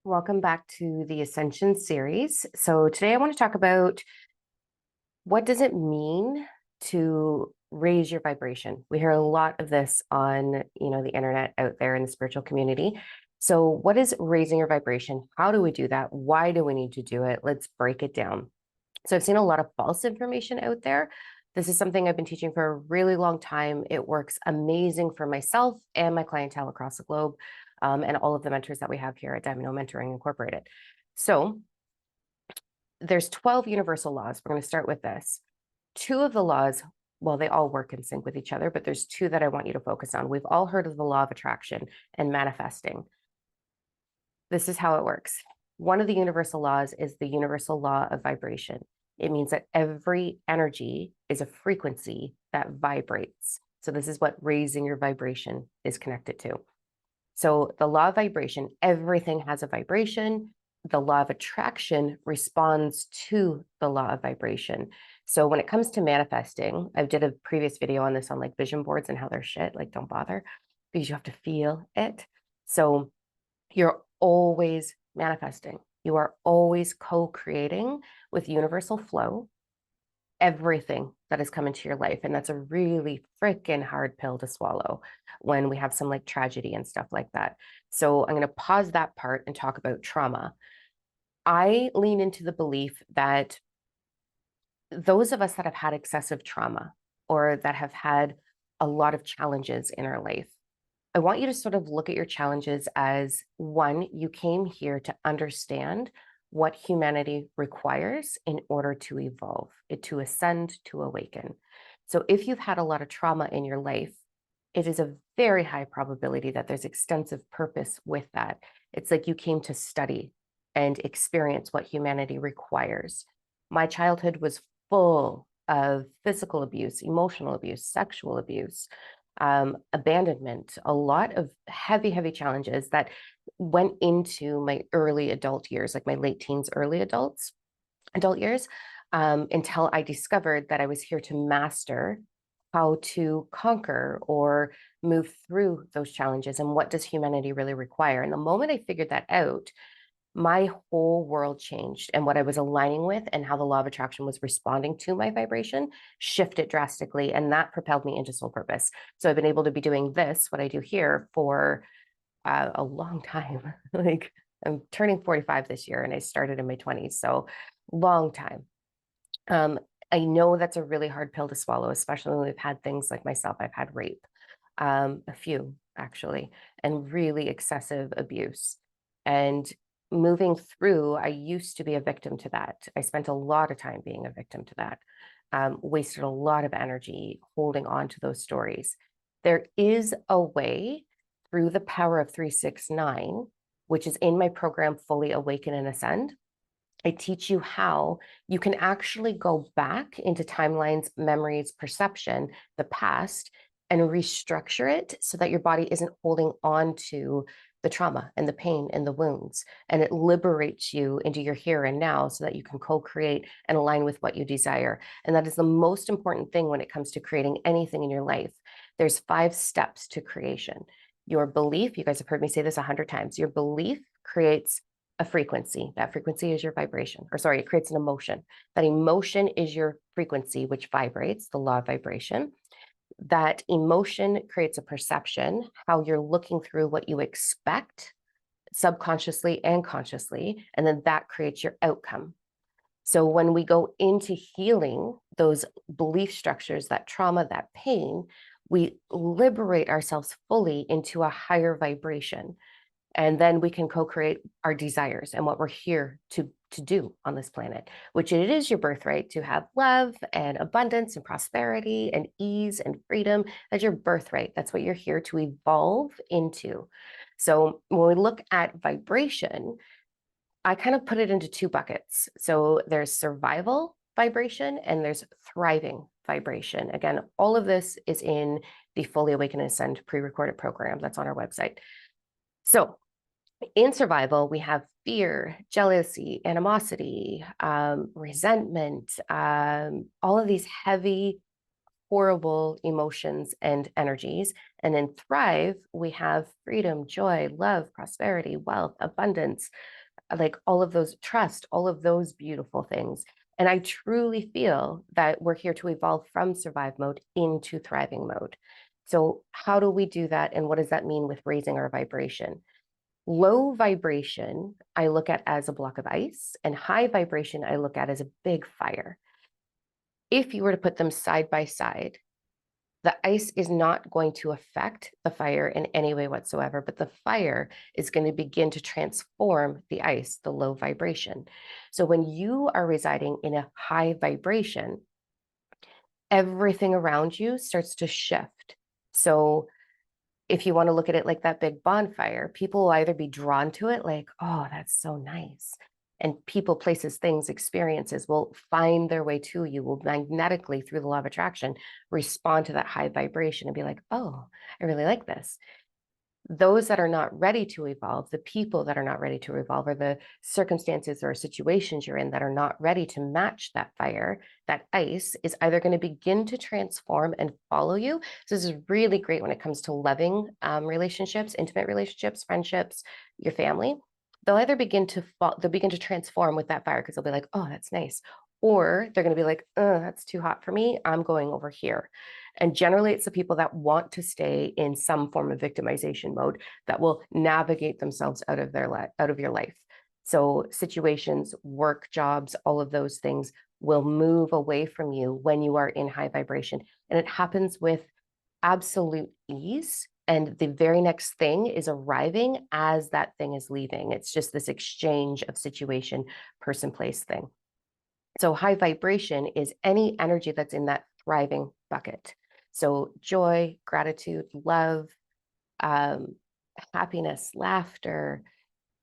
Welcome back to the Ascension Series. So today I want to talk about what does it mean to raise your vibration. We hear a lot of this on, the internet out there in the spiritual community. So what is raising your vibration? How do we do that? Why do we need to do it? Let's break it down. So I've seen a lot of false information out there. This is something I've been teaching for a really long time. It works amazing for myself and my clientele across the globe, and all of the mentors that we have here at Domino Mentoring Incorporated. So there's 12 universal laws. We're going to start with this. Two of the laws, well, they all work in sync with each other, but there's two that I want you to focus on. We've all heard of the law of attraction and manifesting. This is how it works. One of the universal laws is the universal law of vibration. It means that every energy is a frequency that vibrates. So this is what raising your vibration is connected to. So the law of vibration, everything has a vibration. The law of attraction responds to the law of vibration. So when it comes to manifesting, I did a previous video on this on like vision boards and how they're shit, like don't bother because you have to feel it. So you're always manifesting. You are always co-creating with universal flow everything that has come into your life. And that's a really freaking hard pill to swallow when we have some like tragedy and stuff like that. So I'm going to pause that part and talk about trauma. I lean into the belief that those of us that have had excessive trauma or that have had a lot of challenges in our life, I want you to sort of look at your challenges as one, you came here to understand what humanity requires in order to evolve, to ascend, to awaken. So if you've had a lot of trauma in your life, it is a very high probability that there's extensive purpose with that. It's like you came to study and experience what humanity requires. My childhood was full of physical abuse, emotional abuse, sexual abuse, abandonment, a lot of heavy, heavy challenges that went into my early adult years, like my late teens, early adult years, until I discovered that I was here to master how to conquer or move through those challenges and what does humanity really require. And the moment I figured that out, my whole world changed, and what I was aligning with and how the law of attraction was responding to my vibration shifted drastically. And that propelled me into soul purpose. So I've been able to be doing this, what I do here, for a long time. Like I'm turning 45 this year and I started in my 20s. So long time. I know that's a really hard pill to swallow, especially when we've had things like myself. I've had rape, a few actually, and really excessive abuse. And moving through, I used to be a victim to that. I spent a lot of time being a victim to that, wasted a lot of energy holding on to those stories. There is a way through the power of 369, which is in my program, Fully Awaken and Ascend. I teach you how you can actually go back into timelines, memories, perception, the past, and restructure it so that your body isn't holding on to the trauma and the pain and the wounds. And it liberates you into your here and now so that you can co-create and align with what you desire. And that is the most important thing when it comes to creating anything in your life. There's 5 steps to creation. Your belief, you guys have heard me say this 100 times, your belief creates a frequency. That frequency is your vibration, or sorry, it creates an emotion. That emotion is your frequency, which vibrates, the law of vibration. That emotion creates a perception, how you're looking through what you expect subconsciously and consciously, and then that creates your outcome. So when we go into healing those belief structures, that trauma, that pain, we liberate ourselves fully into a higher vibration. And then we can co-create our desires and what we're here to do on this planet, which it is your birthright to have love and abundance and prosperity and ease and freedom. That's your birthright. That's what you're here to evolve into. So when we look at vibration, I kind of put it into 2 buckets. So there's survival vibration and there's thriving vibration. Again, all of this is in the Fully Awaken and Ascend pre-recorded program that's on our website. So in survival, we have fear, jealousy, animosity, resentment, all of these heavy horrible emotions and energies. And in thrive, we have freedom, joy, love, prosperity, wealth, abundance, like all of those, trust, all of those beautiful things. And I truly feel that we're here to evolve from survive mode into thriving mode. So, how do we do that? And what does that mean with raising our vibration? Low vibration, I look at as a block of ice, and high vibration, I look at as a big fire. If you were to put them side by side, the ice is not going to affect the fire in any way whatsoever, but the fire is going to begin to transform the ice, the low vibration. So when you are residing in a high vibration, everything around you starts to shift. So if you want to look at it like that big bonfire, people will either be drawn to it, like, oh, that's so nice. And people, places, things, experiences will find their way to you, will magnetically, through the law of attraction, respond to that high vibration and be like, oh, I really like this. Those that are not ready to evolve, the people that are not ready to evolve, or the circumstances or situations you're in that are not ready to match that fire, that ice is either going to begin to transform and follow you. So this is really great when it comes to loving relationships, intimate relationships, friendships, your family. They'll either begin to they'll begin to transform with that fire because they'll be like, oh, that's nice. Or they're going to be like, oh, that's too hot for me. I'm going over here. And generally, it's the people that want to stay in some form of victimization mode that will navigate themselves out of out of your life. So situations, work, jobs, all of those things will move away from you when you are in high vibration. And it happens with absolute ease. And the very next thing is arriving as that thing is leaving. It's just this exchange of situation, person, place thing. So high vibration is any energy that's in that thriving bucket. So joy, gratitude, love, um, happiness, laughter,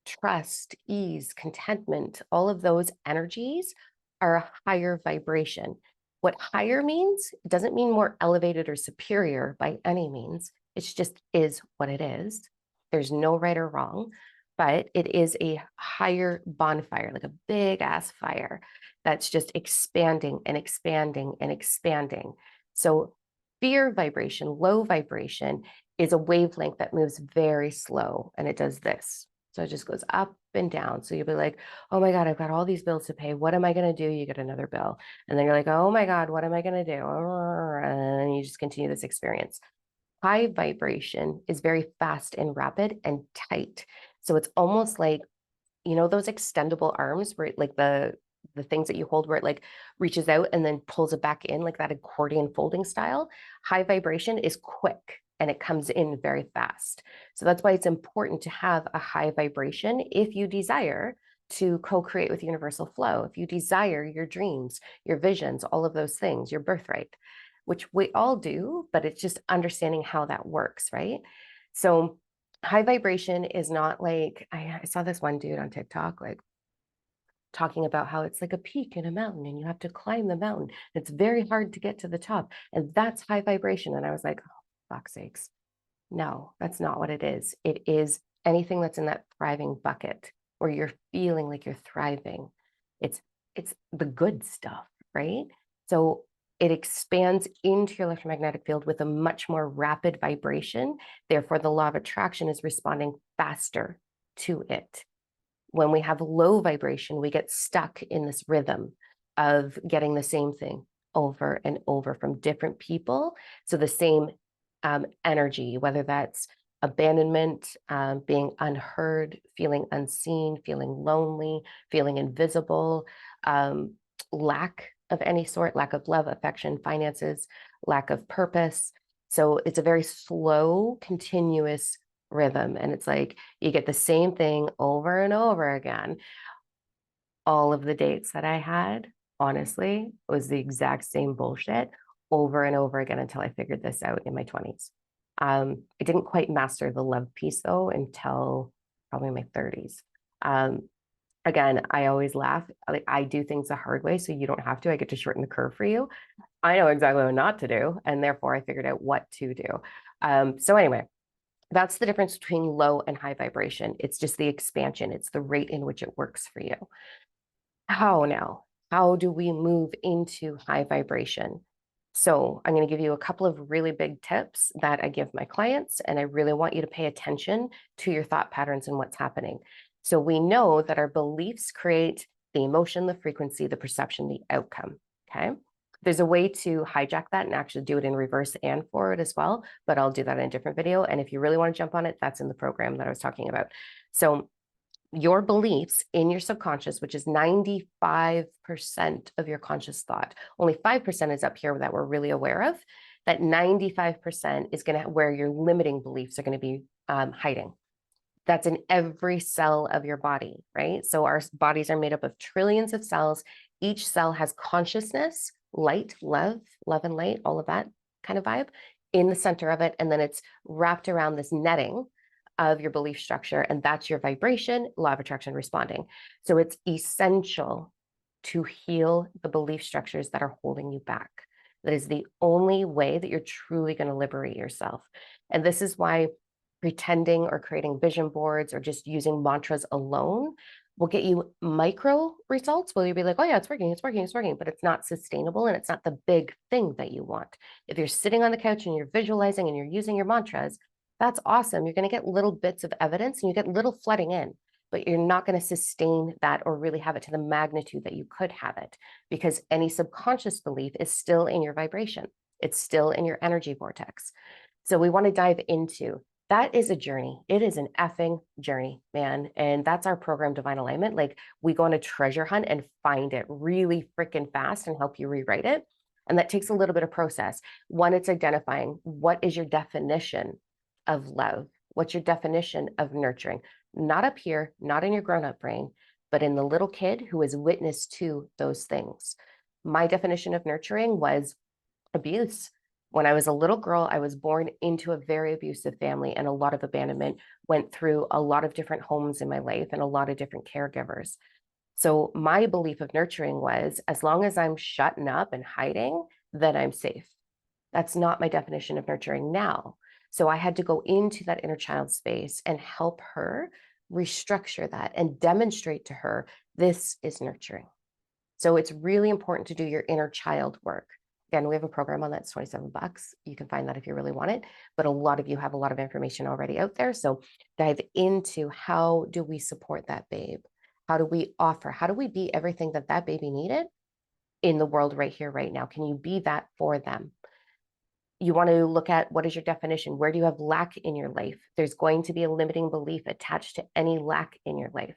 trust, ease, contentment, all of those energies are a higher vibration. What higher means, it doesn't mean more elevated or superior by any means. It just is what it is. There's no right or wrong, but it is a higher bonfire, like a big ass fire that's just expanding and expanding and expanding. So fear vibration, low vibration, is a wavelength that moves very slow, and it does this. So it just goes up and down. So you'll be like, oh my God, I've got all these bills to pay. What am I going to do? You get another bill. And then you're like, oh my God, what am I going to do? And you just continue this experience. High vibration is very fast and rapid and tight. So it's almost like, you know, those extendable arms where like the things that you hold where it like reaches out and then pulls it back in, like that accordion folding style. High vibration is quick and it comes in very fast. So that's why it's important to have a high vibration if you desire to co-create with universal flow, if you desire your dreams, your visions, all of those things, your birthright, which we all do, but it's just understanding how that works, right? So high vibration is not like, I saw this one dude on TikTok, like talking about how it's like a peak in a mountain and you have to climb the mountain. It's very hard to get to the top. And that's high vibration. And I was like, oh, fuck's sakes. No, that's not what it is. It is anything that's in that thriving bucket where you're feeling like you're thriving. It's it's the good stuff, right? So it expands into your electromagnetic field with a much more rapid vibration. Therefore, the law of attraction is responding faster to it. When we have low vibration, we get stuck in this rhythm of getting the same thing over and over from different people. So the same energy, whether that's abandonment, being unheard, feeling unseen, feeling lonely, feeling invisible, lack of any sort, lack of love, affection, finances, lack of purpose. So it's a very slow, continuous rhythm. And it's like you get the same thing over and over again. All of the dates that I had, honestly, was the exact same bullshit over and over again until I figured this out in my 20s. I didn't quite master the love piece though until probably my 30s. Again, I always laugh. Like I do things the hard way, so you don't have to. I get to shorten the curve for you. I know exactly what not to do, and therefore I figured out what to do. So anyway, that's the difference between low and high vibration. It's just the expansion. It's the rate in which it works for you. How now? How do we move into high vibration? So I'm going to give you a couple of really big tips that I give my clients, and I really want you to pay attention to your thought patterns and what's happening. So we know that our beliefs create the emotion, the frequency, the perception, the outcome. Okay. There's a way to hijack that and actually do it in reverse and forward as well, but I'll do that in a different video. And if you really want to jump on it, that's in the program that I was talking about. So your beliefs in your subconscious, which is 95% of your conscious thought. Only 5% is up here that we're really aware of. That 95% is going to where your limiting beliefs are going to be hiding. That's in every cell of your body, right? So our bodies are made up of trillions of cells. Each cell has consciousness, light, love and light, all of that kind of vibe in the center of it. And then it's wrapped around this netting of your belief structure, and that's your vibration, law of attraction responding. So it's essential to heal the belief structures that are holding you back. That is the only way that you're truly going to liberate yourself. And this is why pretending or creating vision boards or just using mantras alone will get you micro results where you'll be like, oh yeah, it's working, it's working, it's working, but it's not sustainable and it's not the big thing that you want. If you're sitting on the couch and you're visualizing and you're using your mantras, that's awesome. You're going to get little bits of evidence and you get little flooding in, but you're not going to sustain that or really have it to the magnitude that you could have it, because any subconscious belief is still in your vibration. It's still in your energy vortex. So we want to dive into that. Is a journey. It is an effing journey, man. And that's our program, Divine Alignment. Like, we go on a treasure hunt and find it really freaking fast and help you rewrite it. And that takes a little bit of process. One, it's identifying what is your definition of love? What's your definition of nurturing? Not up here, not in your grown-up brain, but in the little kid who is witness to those things. My definition of nurturing was abuse. When I was a little girl, I was born into a very abusive family, and a lot of abandonment, went through a lot of different homes in my life and a lot of different caregivers. So my belief of nurturing was, as long as I'm shutting up and hiding, then I'm safe. That's not my definition of nurturing now. So I had to go into that inner child space and help her restructure that and demonstrate to her this is nurturing. So it's really important to do your inner child work. Again, we have a program on that. It's $27. You can find that if you really want it. But a lot of you have a lot of information already out there. So dive into, how do we support that babe? How do we offer? How do we be everything that that baby needed in the world right here, right now? Can you be that for them? You want to look at, what is your definition? Where do you have lack in your life? There's going to be a limiting belief attached to any lack in your life.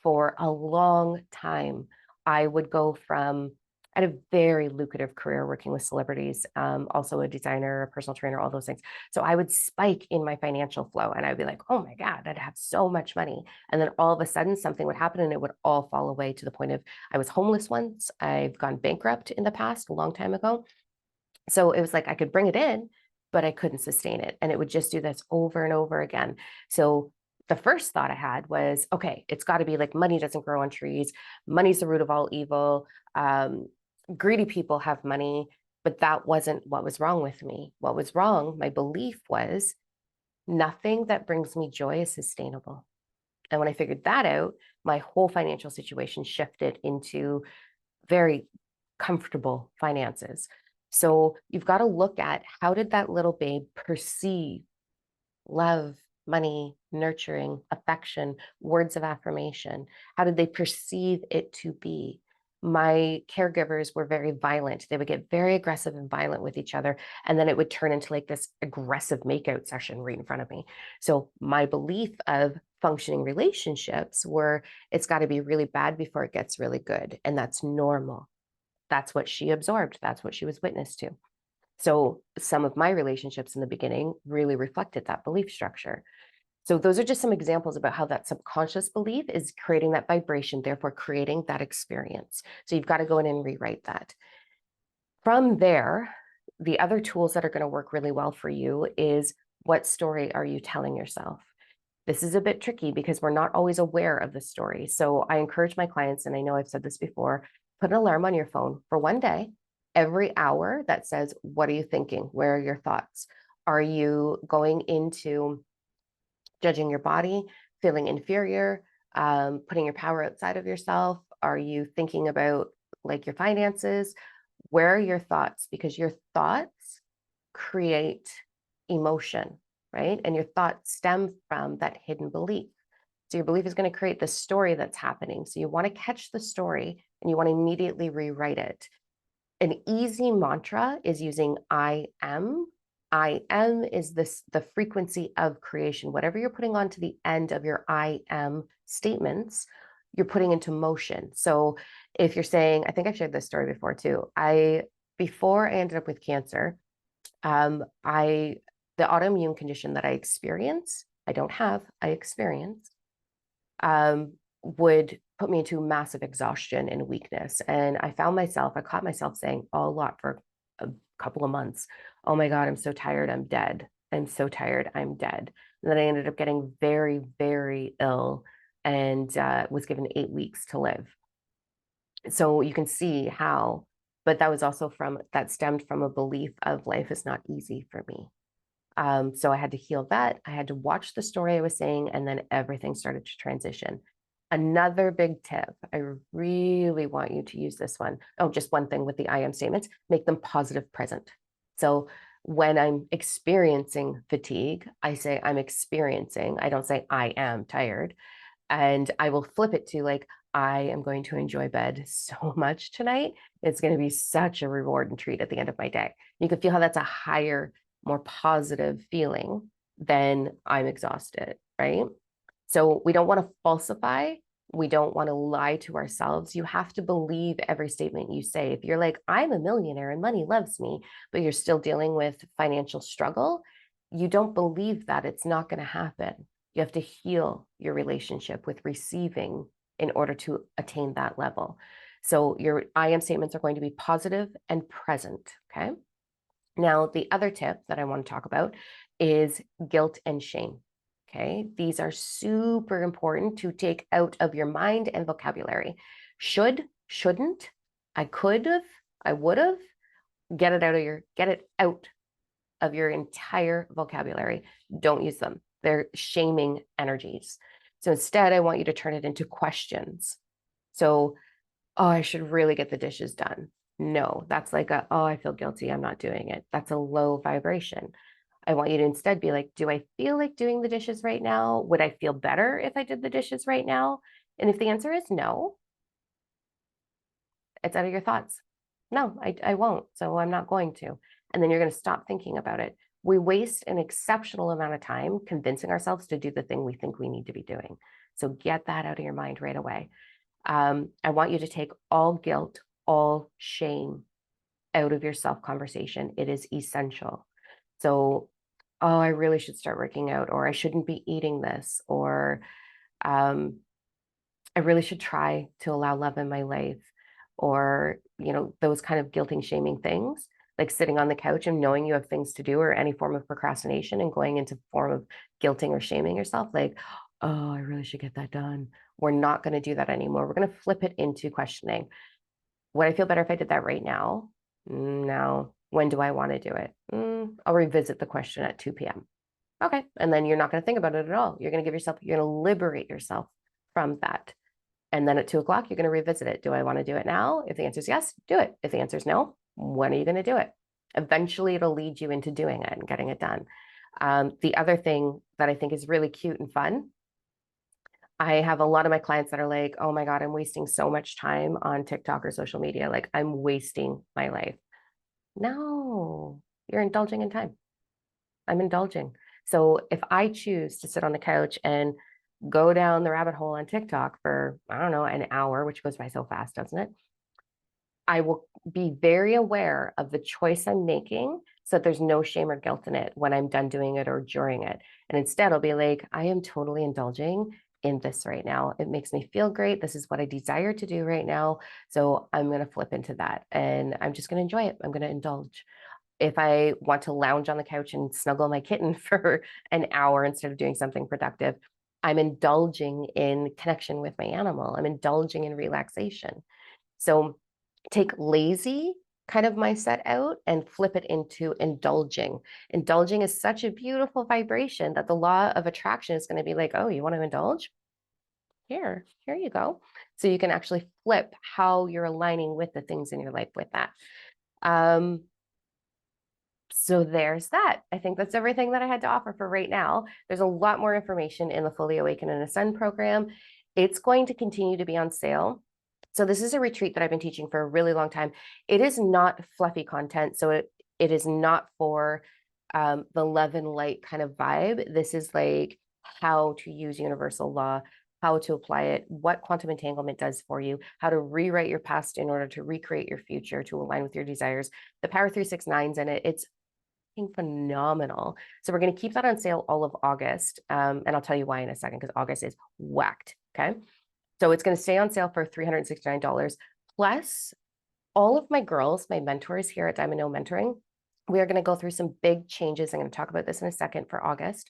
For a long time, I would go from, I had a very lucrative career working with celebrities, also a designer, a personal trainer, all those things. So I would spike in my financial flow and I'd be like, oh my God, I'd have so much money. And then all of a sudden something would happen and it would all fall away, to the point of, I was homeless once. I've gone bankrupt in the past, a long time ago. So it was like I could bring it in, but I couldn't sustain it. And it would just do this over and over again. So the first thought I had was, okay, it's got to be like, money doesn't grow on trees. Money's the root of all evil. Greedy people have money, but that wasn't what was wrong with me. What was wrong, my belief was, nothing that brings me joy is sustainable. And when I figured that out, my whole financial situation shifted into very comfortable finances. So you've got to look at, how did that little babe perceive love, money, nurturing, affection, words of affirmation? How did they perceive it to be? My caregivers were very violent. They would get very aggressive and violent with each other. And then it would turn into like this aggressive makeout session right in front of me. So my belief of functioning relationships were, it's got to be really bad before it gets really good. And that's normal. That's what she absorbed. That's what she was witness to. So some of my relationships in the beginning really reflected that belief structure. So those are just some examples about how that subconscious belief is creating that vibration, therefore creating that experience. So you've got to go in and rewrite that. From there, the other tools that are going to work really well for you is, what story are you telling yourself? This is a bit tricky because we're not always aware of the story. So I encourage my clients, and I know I've said this before, put an alarm on your phone for one day, every hour, that says, what are you thinking? Where are your thoughts? Are you going into judging your body, feeling inferior, putting your power outside of yourself? Are you thinking about like your finances? where are your thoughts? Because your thoughts create emotion, right? And your thoughts stem from that hidden belief. So your belief is going to create the story that's happening. So you want to catch the story and you want to immediately rewrite it. An easy mantra is using I am. I am is the frequency of creation. Whatever you're putting onto the end of your I am statements, you're putting into motion. So if you're saying, I think I've shared this story before too. Before I ended up with cancer, I the autoimmune condition that I experience, I don't have, I experience, would put me into massive exhaustion and weakness. And I caught myself saying a lot for a couple of months, oh my God, I'm so tired, I'm dead. I'm so tired, I'm dead. And then I ended up getting very, very ill and was given 8 weeks to live. So you can see how, but that stemmed from a belief of life is not easy for me. So I had to heal that. I had to watch the story I was saying, and then everything started to transition. Another big tip, I really want you to use this one. Oh, just one thing with the I am statements, make them positive present. So when I'm experiencing fatigue, I say I'm experiencing, I don't say I am tired. And I will flip it to like, I am going to enjoy bed so much tonight. It's going to be such a reward and treat at the end of my day. You can feel how that's a higher, more positive feeling than I'm exhausted, right? So we don't want to falsify. We don't want to lie to ourselves. You have to believe every statement you say. If you're like, I'm a millionaire and money loves me, but you're still dealing with financial struggle, you don't believe that. It's not going to happen. You have to heal your relationship with receiving in order to attain that level. So your I am statements are going to be positive and present. Okay. Now, the other tip that I want to talk about is guilt and shame. Okay. These are super important to take out of your mind and vocabulary. Should, shouldn't, I could have, I would have, get it out of your entire vocabulary. Don't use them. They're shaming energies. So instead, I want you to turn it into questions. So, oh, I should really get the dishes done. No, that's like oh, I feel guilty, I'm not doing it. That's a low vibration. I want you to instead be like, do I feel like doing the dishes right now? Would I feel better if I did the dishes right now? And if the answer is no, it's out of your thoughts. No, I won't. So I'm not going to. And then you're going to stop thinking about it. We waste an exceptional amount of time convincing ourselves to do the thing we think we need to be doing. So get that out of your mind right away. I want you to take all guilt, all shame out of your self conversation. It is essential. So, oh, I really should start working out, or I shouldn't be eating this, or I really should try to allow love in my life, or, those kind of guilting, shaming things, like sitting on the couch and knowing you have things to do, or any form of procrastination and going into form of guilting or shaming yourself, like, oh, I really should get that done. We're not going to do that anymore. We're going to flip it into questioning. Would I feel better if I did that right now? No. When do I want to do it? I'll revisit the question at 2 p.m. Okay. And then you're not going to think about it at all. You're going to liberate yourself from that. And then at 2 o'clock, you're going to revisit it. Do I want to do it now? If the answer is yes, do it. If the answer is no, when are you going to do it? Eventually, it'll lead you into doing it and getting it done. The other thing that I think is really cute and fun, I have a lot of my clients that are like, oh my God, I'm wasting so much time on TikTok or social media. Like, I'm wasting my life. No, you're indulging in time. I'm indulging. So if I choose to sit on the couch and go down the rabbit hole on TikTok for, I don't know, an hour, which goes by so fast, doesn't it? I will be very aware of the choice I'm making so that there's no shame or guilt in it when I'm done doing it or during it. And instead, I'll be like, I am totally indulging in this right now. It makes me feel great. This is what I desire to do right now. So I'm going to flip into that and I'm just going to enjoy it. I'm going to indulge. If I want to lounge on the couch and snuggle my kitten for an hour instead of doing something productive, I'm indulging in connection with my animal. I'm indulging in relaxation. So take lazy kind of mindset out and flip it into indulging. Indulging is such a beautiful vibration that the law of attraction is going to be like, oh, you want to indulge? Here you go. So you can actually flip how you're aligning with the things in your life with that. So there's that. I think that's everything that I had to offer for right now. There's a lot more information in the Fully Awaken and Ascend program. It's going to continue to be on sale. So this is a retreat that I've been teaching for a really long time. It is not fluffy content. So it is not for the love and light kind of vibe. This is like how to use universal law, how to apply it, what quantum entanglement does for you, how to rewrite your past in order to recreate your future to align with your desires. The Power 369's in it. It's phenomenal. So we're going to keep that on sale all of August. And I'll tell you why in a second, because August is whacked. Okay. So it's going to stay on sale for $369. Plus, all of my girls, my mentors here at Diamond No Mentoring, we are going to go through some big changes. I'm going to talk about this in a second for August.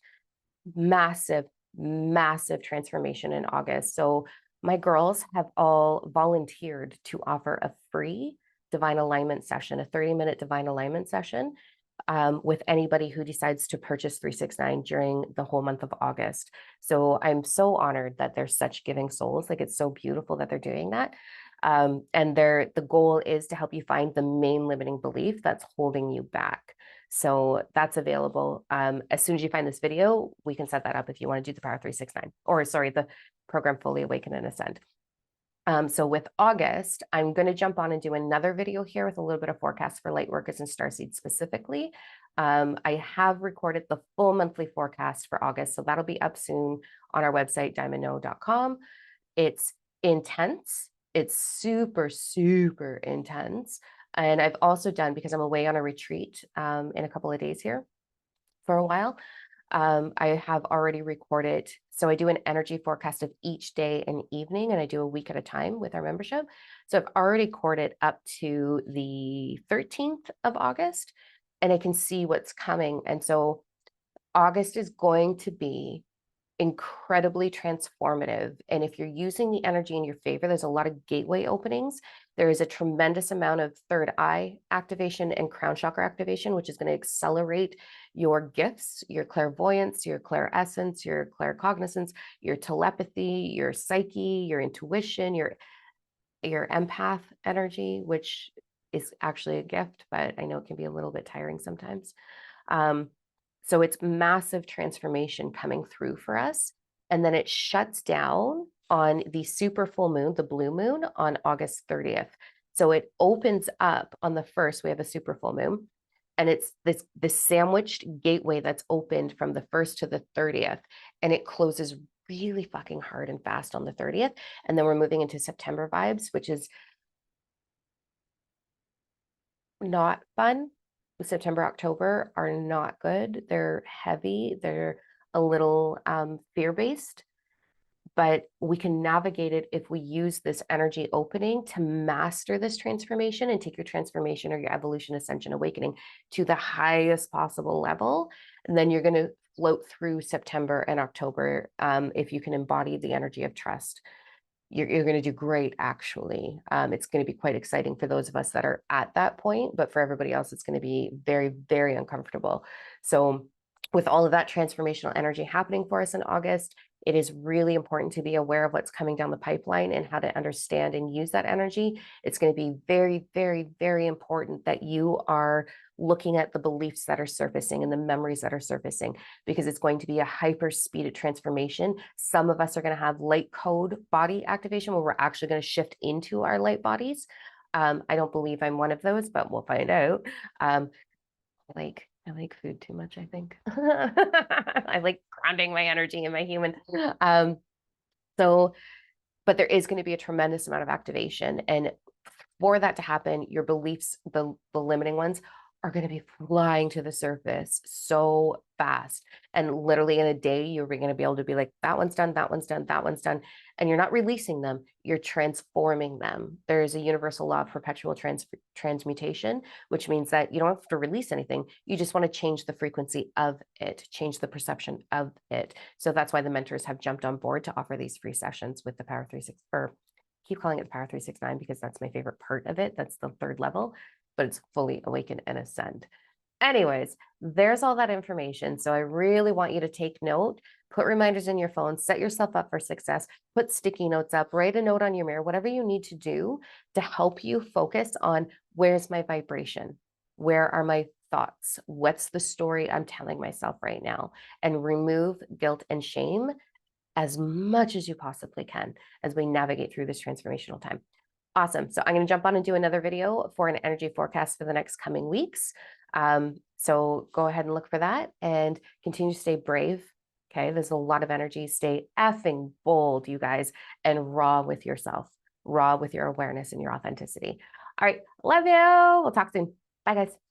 Massive, massive transformation in August. So my girls have all volunteered to offer a free divine alignment session, a 30-minute divine alignment session with anybody who decides to purchase 369 during the whole month of August. So I'm so honored that they're such giving souls. Like, it's so beautiful that they're doing that. And the goal is to help you find the main limiting belief that's holding you back. So that's available. As soon as you find this video, we can set that up if you want to do the Power 369, or sorry, the program Fully Awaken and Ascend. So with August, I'm going to jump on and do another video here with a little bit of forecast for light workers and starseeds specifically. I have recorded the full monthly forecast for August, so that'll be up soon on our website, diamondno.com. It's intense. It's super, super intense. And I've also done, because I'm away on a retreat in a couple of days here for a while, I have already recorded. So I do an energy forecast of each day and evening, and I do a week at a time with our membership. So I've already recorded up to the 13th of August, and I can see what's coming. And so August is going to be incredibly transformative. And if you're using the energy in your favor, there's a lot of gateway openings. There is a tremendous amount of third eye activation and crown chakra activation, which is going to accelerate your gifts, your clairvoyance, your clairescence, your claircognizance, your telepathy, your psyche, your intuition, your empath energy, which is actually a gift, but I know it can be a little bit tiring sometimes. So it's massive transformation coming through for us. And then it shuts down on the super full moon, the blue moon, on August 30th. So it opens up on the 1st. We have a super full moon. And it's this sandwiched gateway that's opened from the 1st to the 30th. And it closes really fucking hard and fast on the 30th. And then we're moving into September vibes, which is not fun. September, October are not good. They're heavy. They're a little fear-based, but we can navigate it if we use this energy opening to master this transformation and take your transformation or your evolution, ascension, awakening to the highest possible level. And then you're going to float through September and October if you can embody the energy of trust. You're going to do great, actually. It's going to be quite exciting for those of us that are at that point, but for everybody else, it's going to be very, very uncomfortable. So with all of that transformational energy happening for us in August, it is really important to be aware of what's coming down the pipeline and how to understand and use that energy. It's going to be very, very, very important that you are looking at the beliefs that are surfacing and the memories that are surfacing, because it's going to be a hyper speeded transformation. Some of us are going to have light code body activation where we're actually going to shift into our light bodies. I don't believe I'm one of those, but we'll find out. I like food too much, I think. I like grounding my energy in my human. But there is going to be a tremendous amount of activation. And for that to happen, your beliefs, the limiting ones, are going to be flying to the surface so fast. And literally in a day, you're going to be able to be like, that one's done, that one's done, that one's done. And you're not releasing them, you're transforming them. There's a universal law of perpetual transmutation, which means that you don't have to release anything. You just want to change the frequency of it, change the perception of it. So that's why the mentors have jumped on board to offer these free sessions with the Power 36, or keep calling it the Power 369 because that's my favorite part of it. That's the 3rd level, but it's Fully Awaken and Ascend. Anyways, there's all that information. So I really want you to take note. Put reminders in your phone, set yourself up for success, put sticky notes up, write a note on your mirror, whatever you need to do to help you focus on where's my vibration? Where are my thoughts? What's the story I'm telling myself right now? And remove guilt and shame as much as you possibly can as we navigate through this transformational time. Awesome. So I'm going to jump on and do another video for an energy forecast for the next coming weeks. So go ahead and look for that and continue to stay brave. Okay. There's a lot of energy. Stay effing bold, you guys, and raw with yourself, raw with your awareness and your authenticity. All right. Love you. We'll talk soon. Bye, guys.